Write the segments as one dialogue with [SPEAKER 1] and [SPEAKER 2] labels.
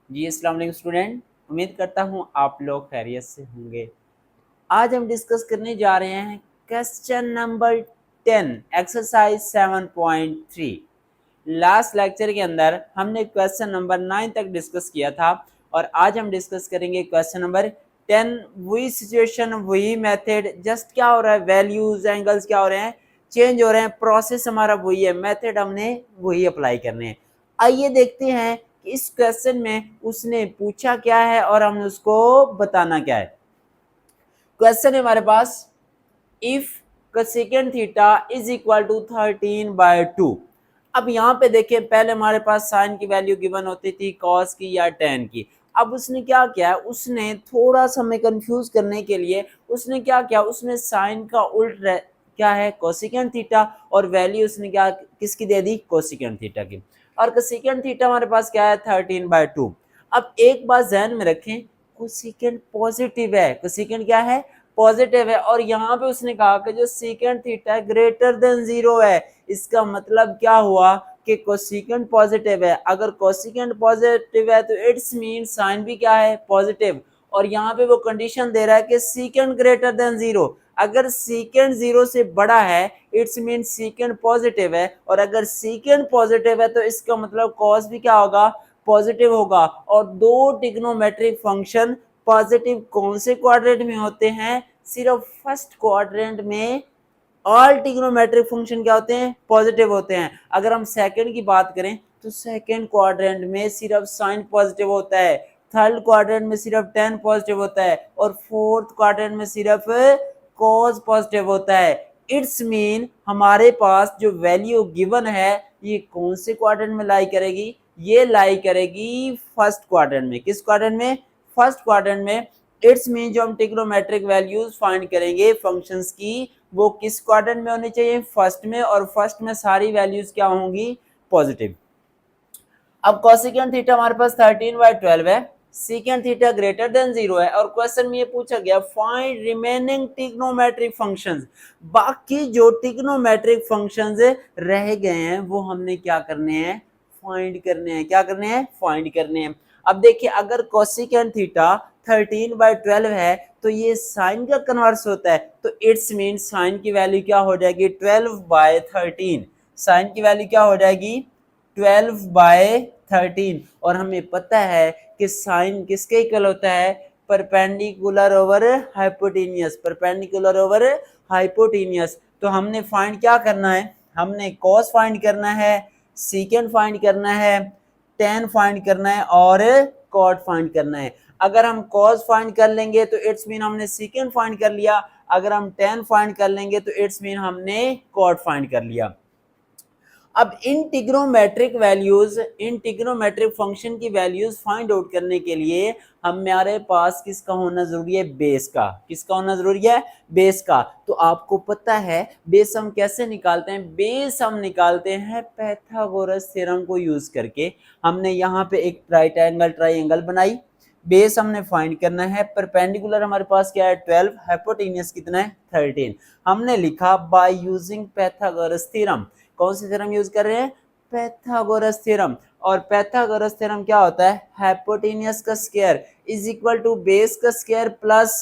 [SPEAKER 1] जी अस्सलाम वालेकुम स्टूडेंट, उम्मीद करता हूँ आप लोग खैरियत से होंगे। आज हम डिस्कस करने जा रहे हैं question number 10 exercise 7.3। Last lecture के अंदर हमने क्वेश्चन नंबर 9 तक डिस्कस किया था और आज हम डिस्कस करेंगे क्वेश्चन नंबर 10। वही सिचुएशन, वही मेथड, जस्ट क्या हो रहा है, वैल्यूज एंगल्स क्या हो रहे हैं, चेंज हो रहे हैं, प्रोसेस हमारा वही है, मेथड हमने वही अप्लाई करने हैं। आइए देखते हैं कि इस क्वेश्चन में उसने पूछा क्या है और हमने उसको बताना क्या है। क्वेश्चन है हमारे पास, if cosecant theta is equal to 13/2। अब यहाँ पे देखिए, पहले हमारे पास साइन की वैल्यू गिवन होती थी कॉस की या टेन की। अब उसने क्या किया, उसने थोड़ा सा हमें कंफ्यूज करने के लिए उसने क्या किया, उसने साइन का उल्ट क्या है कोसिकेंट थीटा और वैल्यू उसने क्या किसकी दे दी, कोसिकेंट थीटा की। और कोसिकेंट थीटा हमारे पास क्या है, 13/2। अब एक बात ध्यान में रखें, कोसिकेंट पॉजिटिव है, कोसिकेंट क्या है, पॉजिटिव है। और यहाँ पे उसने कहा कि जो सीकेंट थीटा ग्रेटर देन 0 है, इसका मतलब क्या हुआ कि कोसिकेंट पॉजिटिव है। अगर कोसिकेंट पॉजिटिव है तो इट्स मीन साइन भी क्या है, पॉजिटिव। और यहाँ पे वो कंडीशन दे रहा है कि सीकेंट ग्रेटर देन 0। अगर सीकेंट 0 से बड़ा है इट्स मीन सीकेंट पॉजिटिव है, और अगर सीकेंट पॉजिटिव है तो इसका मतलब कॉस भी क्या होगा, पॉजिटिव होगा। और दो ट्रिग्नोमेट्रिक फंक्शन पॉजिटिव कौन से क्वाड्रेंट में होते हैं, सिर्फ फर्स्ट क्वाड्रेंट में ऑल ट्रिग्नोमेट्रिक फंक्शन क्या होते हैं, पॉजिटिव होते हैं। अगर हम सेकंड की बात करें तो सेकंड क्वाड्रेंट में सिर्फ साइन पॉजिटिव होता है, थर्ड क्वाड्रेंट में सिर्फ टेन पॉजिटिव होता है और फोर्थ क्वाड्रेंट में सिर्फ कॉस पॉजिटिव होता है। इट्स मीन हमारे पास जो वैल्यू गिवन है ये कौन से क्वाड्रेंट में लाई करेगी, ये लाई करेगी फर्स्ट क्वाड्रेंट में। किस क्वाड्रेंट में, फर्स्ट क्वाड्रेंट में। इट्स मीन जो हम ट्रिग्नोमेट्रिक वैल्यूज फाइंड करेंगे फंक्शंस की, वो किस क्वाड्रेंट में होनी चाहिए, फर्स्ट में। और फर्स्ट में सारी वैल्यूज क्या होंगी, पॉजिटिव। अब कोसिकेंट थीटा हमारे पास 13/12 है, सीकेंट थीटा ग्रेटर देन 0 है। और क्वेश्चन में ये पूछा गया फाइंड रिमेनिंग ट्रिग्नोमेट्रिक फंक्शंस। बाकी जो ट्रिग्नोमेट्रिक फंक्शंस रह गए हैं वो हमने क्या करने हैं, फाइंड करने हैं। क्या करने हैं, फाइंड करने हैं। अब देखिए, अगर कोसिकेंट थीटा 13/12 है तो ये साइन का कन्वर्स होता है, तो इट्स मीन साइन की वैल्यू क्या हो जाएगी, 12/13। साइन की वैल्यू क्या हो जाएगी, 12/13। और हमें पता है कि साइन किसके इक्वल होता है, perpendicular over hypotenuse, perpendicular over hypotenuse. तो हमने फाइंड क्या करना है, हमने कॉस फाइंड करना है, सीकेंट फाइंड करना है, टेन फाइंड करना है और कॉट फाइंड करना है। अगर हम कॉस फाइंड कर लेंगे तो इट्स मीन हमने सीकेंट फाइंड कर लिया, अगर हम टेन फाइंड कर लेंगे तो इट्स मीन हमने कॉट फाइंड कर लिया। अब इन ट्रिग्नोमेट्रिक वैल्यूज, इन ट्रिग्नोमेट्रिक फंक्शन की वैल्यूज फाइंड आउट करने के लिए हमारे पास किसका होना जरूरी है, बेस का। किसका होना जरूरी है, बेस का। तो आपको पता है बेस हम कैसे निकालते हैं, बेस हम निकालते हैं पाइथागोरस थ्योरम को यूज करके। हमने यहाँ पे एक राइट एंगल ट्राइंगल बनाई, बेस हमने फाइंड करना है, परपेंडिकुलर हमारे पास क्या है 12, हाइपोटेनियस कितना है 13। हमने लिखा बाय यूजिंग पाइथागोरस थ्योरम। कौन सी थ्योरम यूज कर रहे हैं, पाइथागोरस थ्योरम। और पाइथागोरस थ्योरम क्या होता है, हाइपोटेनियस का square is equal to base का स्क्वायर प्लस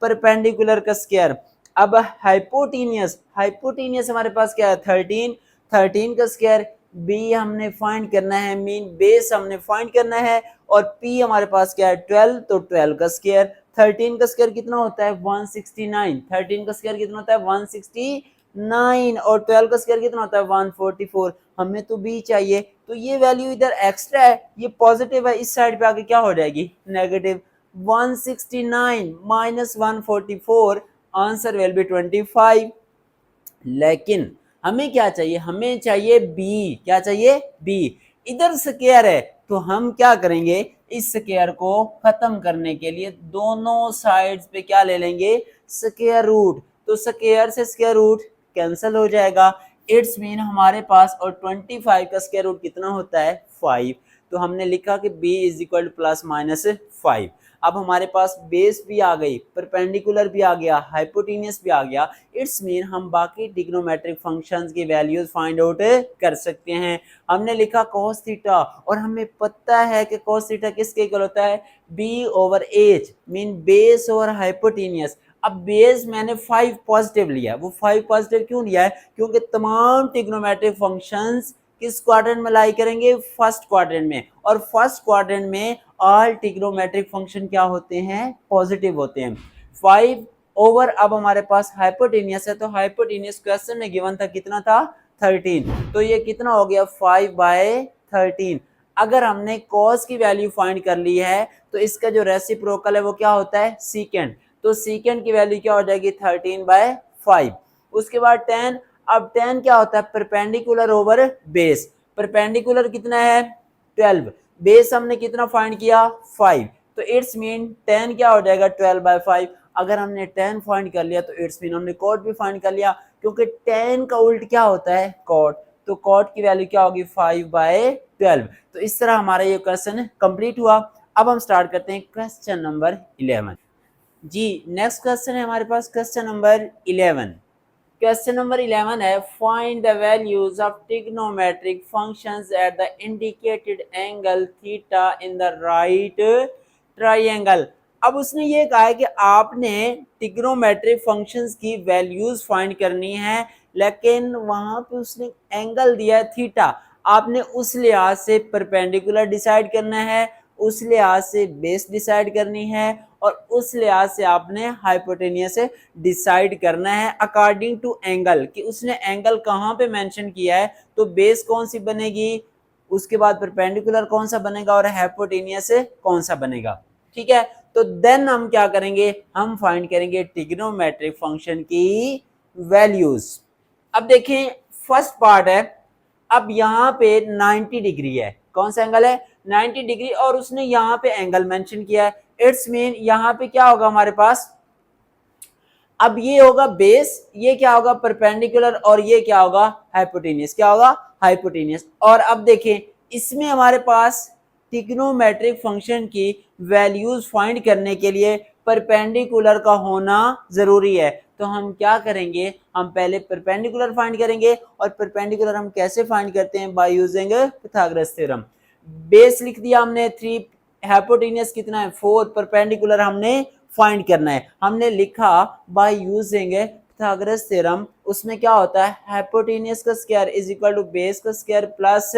[SPEAKER 1] परपेंडिकुलर का स्क्वायर। अब हाइपोटेनियस, हाइपोटेनियस हमारे पास क्या है 13, 13 का स्क्वायर। बी हमने फाइंड करना है, मीन बेस हमने फाइंड करना है। और पी हमारे पास क्या है 12, तो 12 का स्क्वायर। 13 का स्क्वायर कितना होता है 169, 13 का स्क्वायर कितना होता है 169 और 12 का स्क्वायर कितना होता है 144। हमें तो बी चाहिए, तो ये वैल्यू इधर एक्स्ट्रा है, ये पॉजिटिव है, इस साइड पे आके क्या हो जाएगी, negative. 169 minus 144, answer will be 25। लेकिन हमें क्या चाहिए, हमें चाहिए बी। क्या चाहिए, बी। इधर स्क्वायर है तो हम क्या करेंगे, इस स्क्वायर को खत्म करने के लिए दोनों साइड्स पे क्या ले लेंगे, स्क्वायर रूट। तो स्क्वायर से स्क्वायर रूट कैंसिल हो जाएगा, इट्स मीन हमारे पास, और 25 का स्क्वायर रूट कितना होता है 5। तो हमने लिखा कि b इज इक्वल टू +-5। अब हमारे पास बेस भी आ गई, परपेंडिकुलर भी आ गया, हाइपोटेनियस भी आ गया। इट्स मीन हम बाकी ट्रिग्नोमेट्रिक फंक्शंस की वैल्यूज फाइंड आउट कर सकते हैं। हमने लिखा cos थीटा और हमें पता है कि cos थीटा किसके इक्वल होता है, b/h मीन बेस और हाइपोटेनियस। अब बेस मैंने 5 पॉजिटिव लिया है। वो 5 पॉजिटिव क्यों लिया है, क्योंकि तमाम ट्रिग्नोमेट्रिक फंक्शंस किस क्वाड्रेंट में लाई करेंगे, फर्स्ट क्वाड्रेंट में, और फर्स्ट क्वाड्रेंट में ऑल ट्रिग्नोमेट्रिक फंक्शन क्या होते हैं, पॉजिटिव होते हैं। 5 ओवर, अब हमारे पास हाइपोटेनियस है, तो हाइपोटेनियस क्वेश्चन में गिवन था कितना था, 13, तो ये कितना हो गया 5/13। अगर हमने cos की वैल्यू फाइंड कर ली है तो इसका जो रेसिप्रोकल है वो क्या होता है, सीकेंड, तो सीकेंड की वैल्यू क्या हो जाएगी 13/5। उसके बाद 10, अब 10 क्या होता है, परपेंडिकुलर ओवर बेस, परपेंडिकुलर कितना है 12, बेस हमने कितना फाइंड किया 5, तो इट्स मीन 10 क्या हो जाएगा 12/5। अगर हमने 10 फाइंड कर लिया तो इट्स मीन हमने कॉट भी फाइंड कर लिया, क्योंकि 10 का उल्ट क्या होता है कॉट, तो कॉट की वैल्यू क्या होगी 5/12। तो इस तरह हमारा ये क्वेश्चन कंप्लीट हुआ। अब हम स्टार्ट करते हैं क्वेश्चन नंबर 11 जी। नेक्स्ट क्वेश्चन है हमारे पास क्वेश्चन नंबर 11। क्वेश्चन नंबर 11 है, find the values of trigonometric functions at the indicated angle theta in the right triangle. अब उसने ये कहा है कि आपने ट्रिग्नोमेट्रिक फंक्शंस की वैल्यूज फाइंड करनी है, लेकिन वहां पे उसने एंगल दिया है थीटा, आपने उस लिहाज से परपेंडिकुलर डिसाइड करना है, उस लिहाज से बेस डिसाइड करनी है, और उस लिहाज से आपने हाइपोटेनियस डिसाइड करना है अकॉर्डिंग टू एंगल, कि उसने एंगल कहाँ पे मेंशन किया है, तो बेस कौन सी बनेगी, उसके बाद परपेंडिकुलर कौन सा बनेगा, और हाइपोटेनियस कौन सा बनेगा। ठीक है, तो देन हम क्या करेंगे, हम फाइंड करेंगे ट्रिग्नोमेट्रिक फंक्शन की वैल्यूज। अब देखें फर्स्ट पार्ट है, अब यहाँ पे 90 डिग्री है, कौन सा एंगल है 90 डिग्री, और उसने यहाँ पे एंगल मेंशन किया है। इट्स मीन यहाँ पे क्या होगा हमारे पास, अब ये होगा बेस, ये क्या होगा परपेंडिकुलर, और ये क्या होगा हाइपोटेनियस, क्या होगा हाइपोटेनियस। और अब देखें इसमें हमारे पास ट्रिग्नोमेट्रिक फंक्शन की वैल्यूज फाइंड करने के लिए परपेंडिकुलर का होना जरूरी है। तो हम क्या करेंगे, हम पहले परपेंडिकुलर फाइंड करेंगे, और परपेंडिकुलर हम कैसे फाइंड करते हैं, by using Pythagoras theorem. Base लिख दिया हमने 3, हाइपोटेनियस कितना है 4, परपेंडिकुलर हमने फाइंड करना है। हमने लिखा बाय यूजिंग पिथागोरस थ्योरम, उसमें क्या होता है हाइपोटेनियस का square is equal to base का स्क्वायर प्लस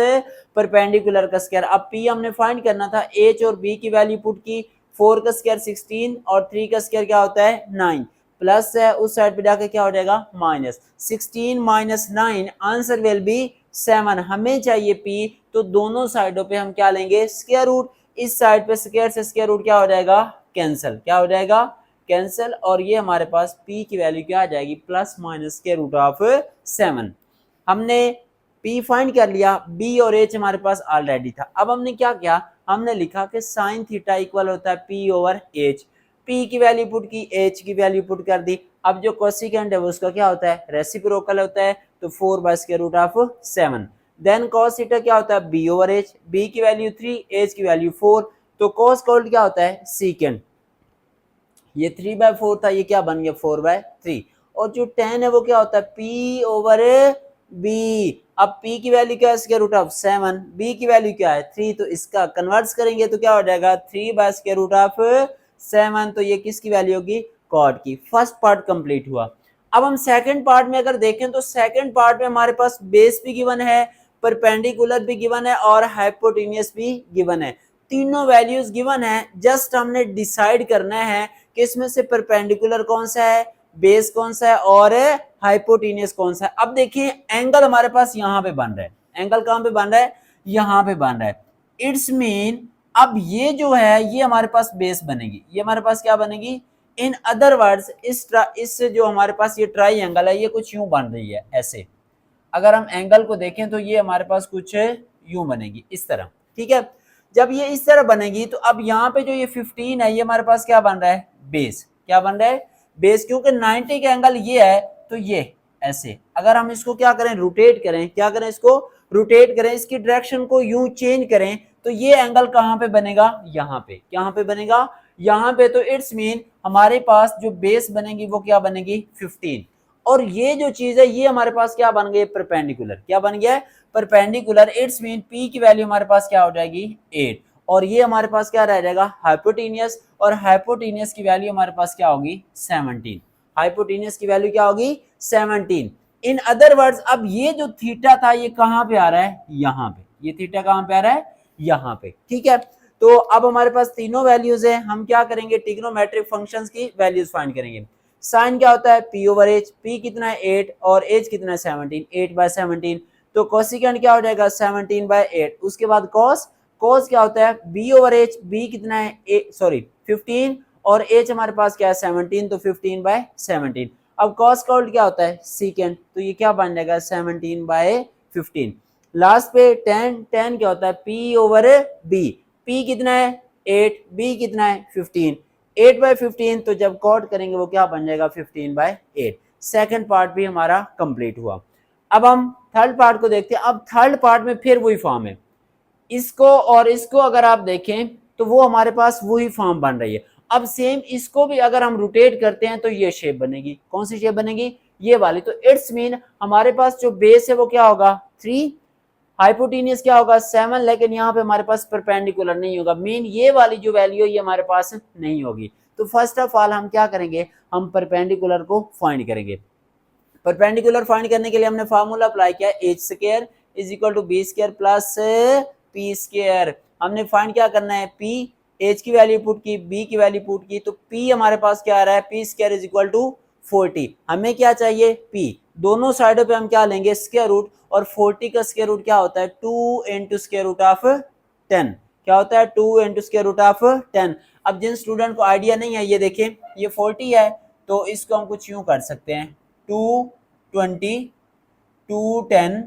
[SPEAKER 1] परपेंडिकुलर का स्क्वायर। अब पी हमने फाइंड करना था, एच और बी की वैल्यू पुट की, 4 का स्क्वायर 16 और 3 का स्क्वायर क्या होता है 9, प्लस है उस साइड पे जाकर क्या हो जाएगा minus, 16 minus 9 answer will be 7। हमें चाहिए पी, तो दोनों साइडों पे हम क्या लेंगे स्क्वायर रूट, इस साइड पे स्क्वायर से स्क्वायर रूट क्या हो जाएगा कैंसिल, क्या हो जाएगा कैंसिल, और ये हमारे पास p की वैल्यू क्या आ जाएगी plus minus square root of 7। हमने p फाइंड कर लिया, b और h हमारे पास ऑलरेडी था। अब हमने क्या किया, हमने लिखा कि साइन थीटा इक्वल होता है p ओवर h, p की वैल्यू पुट की, h की वैल्यू पुट कर दी। अब जो कोसिकेंट है वो उसका क्या होता है रेसिप्रोकल होता है, तो 4 by square root of 7। Then cos theta क्या होता है b ओवर h, b की वैल्यू 3, h की वैल्यू 4, तो cos का उल्ट क्या होता है सीकेंड, ये 3/4 था, ये क्या बन गया 4/3, और जो 10 है वो क्या होता है p ओवर b। अब p की वैल्यू क्या है स्क्वायर रूट ऑफ 7, b की वैल्यू क्या है 3, तो इसका कन्वर्ट्स करेंगे तो क्या हो जाएगा 3 बाय स्क्वायर रूट ऑफ 7, तो ये किसकी वैल्यू होगी कॉट की। फर्स्ट पार्ट कंप्लीट हुआ। अब हम सेकंड पार्ट में अगर देखें तो सेकंड पार्ट में हमारे पास बेस भी गिवन है, परपेंडिकुलर भी गिवन है, और हाइपोटेनियस भी गिवन है, तीनों वैल्यूज गिवन है। जस्ट हमने डिसाइड करना है कि इसमें से परपेंडिकुलर कौन सा है, बेस कौन सा है, और हाइपोटेनियस कौन सा है। अब देखिए एंगल हमारे पास यहाँ पे बन रहा है, एंगल कहाँ पे बन रहा है यहाँ पे बन रहा है। इट्स मीन अब ये जो है ये हमारे पास बेस बनेगी, ये हमारे पास क्या बनेगी, इन अदर वर्ड्स इस जो हमारे पास ये ट्राइंगल है ये कुछ यूं बन रही है ऐसे। अगर हम एंगल को देखें तो ये हमारे पास कुछ यूं बनेगी इस तरह, ठीक है। जब ये इस तरह बनेगी तो अब यहाँ पे जो ये 15 है ये हमारे पास क्या बन रहा है बेस, क्या बन रहा है बेस, क्योंकि 90 का एंगल ये है तो ये ऐसे। अगर हम इसको क्या करें रोटेट करें, क्या करें इसको रोटेट करें, इसकी डायरेक्शन को यूं चेंज करें तो ये एंगल कहाँ पे बनेगा, यहाँ पे, कहाँ पे बनेगा, यहाँ पे। तो इट्स मीन हमारे पास जो बेस बनेगी वो क्या बनेगी 15, और ये जो चीज है ये हमारे पास क्या बन गई, परपेंडिकुलर, क्या बन गया है, परपेंडिकुलर। इट्स मीन पी की वैल्यू हमारे पास क्या हो जाएगी 8, और ये हमारे पास क्या रह जाएगा हाइपोटेनियस, और हाइपोटेनियस की वैल्यू हमारे पास क्या होगी 17, हाइपोटेनियस की वैल्यू क्या होगी 17। इन अदर वर्ड्स अब ये जो थीटा था ये कहाँ पे आ रहा है, यहाँ पे, ये थीटा कहाँ पे आ रहा है, यहाँ पे, ठीक है। तो अब हमारे पास तीनों वैल्यूज है, हम क्या करेंगे, ट्रिग्नोमेट्रिक फंक्शंस की वैल्यूज फाइंड करेंगे। साइन क्या होता है पी ओवर एच, पी कितना है 8 और एच कितना है 17, 8/17, तो कोसिकेंट क्या हो जाएगा 17/8। उसके बाद कॉस, कॉस क्या होता है बी ओवर एच, बी कितना है 15 और एच हमारे पास क्या है 17, तो 15/17। अब कॉस का उल्ट क्या होता है सीकेंट, तो ये क्या बन जाएगा 17/15। लास्ट पे टेन, टेन क्या होता है पी ओवर बी, पी कितना है 8, बी कितना है 15, 8/15, तो जब कॉट करेंगे वो क्या बन जाएगा 15/8। सेकंड पार्ट भी हमारा कंप्लीट हुआ। अब हम थर्ड पार्ट को देखते हैं। अब थर्ड पार्ट में फिर वही फॉर्म है, इसको और इसको अगर आप देखें तो वो हमारे पास वही फॉर्म बन रही है। अब सेम इसको भी अगर हम रोटेट करते हैं तो ये शेप बनेगी, कौन सी शेप बनेगी, ये वाली। तो इट्स मीन हमारे पास जो बेस है वो क्या होगा 3, हाइपोटेनियस क्या होगा 7, लेकिन यहाँ पे हमारे पास परपेंडिकुलर नहीं होगा, मीन ये वाली जो वैल्यू है ये हमारे पास नहीं होगी। तो फर्स्ट ऑफ ऑल हम क्या करेंगे, हम परपेंडिकुलर को फाइंड करेंगे। परपेंडिकुलर फाइंड करने के लिए हमने फार्मूला अप्लाई किया H square is equal to B square plus P square. हमने फाइंड क्या करना है पी, एच की वैल्यू पुट की, बी की वैल्यू पुट की, तो पी हमारे पास क्या आ रहा है P square is equal to 40। हमें क्या चाहिए पी, दोनों साइडों पे हम क्या लेंगे स्क्वायर रूट, और 40 का स्क्वायर रूट क्या होता है 2 इंटू स्क्वायर रूट ऑफ 10, क्या होता है 2 इंटू स्क्वायर रूट ऑफ 10। अब जिन स्टूडेंट को आइडिया नहीं है ये देखें ये 40 है, तो इसको हम कुछ यूं कर सकते हैं 220, 210,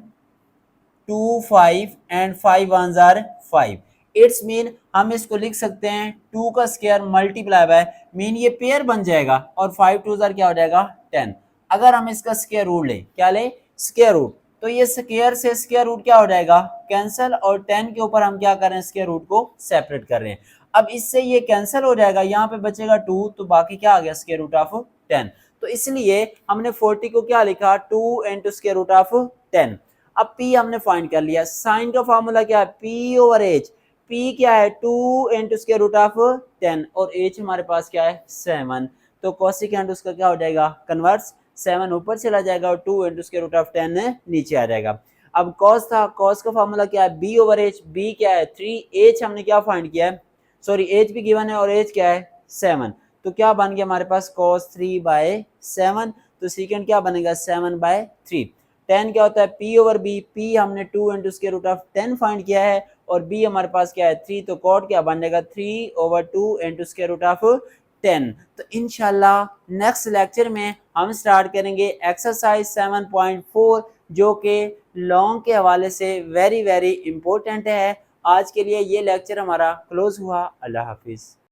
[SPEAKER 1] 25 and 5 1s are 5। It's mean हम इसको लिख सकते हैं 2 का स्क्वायर मल्टीप्लाई बाय, मीन ये पेयर बन जाएगा, और 5 2s आर क्या हो जाएगा 10। अगर हम इसका स्क्वायर रूट लें, क्या लें स्क्वायर रूट, तो ये स्क्वायर से स्क्वायर रूट क्या हो जाएगा कैंसिल, और 10 के ऊपर हम क्या कर रहे हैं स्क्वायर रूट को सेपरेट कर रहे हैं। अब इससे ये कैंसिल हो जाएगा, यहाँ पे बचेगा 2, तो बाकी क्या आ गया स्क्वायर रूट ऑफ 10। तो इसलिए हमने 40 को क्या लिखा 2 इंटू स्क्वायर रूट ऑफ 10। अब P हमने फाइंड कर लिया, साइन का फॉर्मूला क्या है P ओवर H, P क्या है 2 इंटू स्क्वायर रूट ऑफ 10 और H हमारे पास क्या है 7, तो कोसिकेंट उसका क्या हो जाएगा कन्वर्स, 7 ऊपर चला जाएगा और 2 इंटू स्क्वायर रूट ऑफ 10 नीचे आ जाएगा। अब कॉस था, कॉस का फॉर्मूला क्या है B ओवर H, B क्या है 3, H हमने क्या फाइंड किया है, सॉरी H भी गिवन है और H क्या है 7, तो क्या बन गया हमारे पास cos 3/7, तो सेकंड क्या बनेगा 7/3। 10 क्या होता है P ओवर B, P हमने 2 into square root of 10 find किया है, और B हमारे पास क्या है 3, तो कॉट क्या बन जाएगा 3 over 2 into square root of 10। तो इंशाल्लाह नेक्स्ट लेक्चर में हम स्टार्ट करेंगे एक्सरसाइज 7.4 जो कि लॉन्ग के हवाले से वेरी वेरी इंपॉर्टेंट है। आज के लिए ये लेक्चर हमारा क्लोज हुआ। अल्लाह हाफिज़।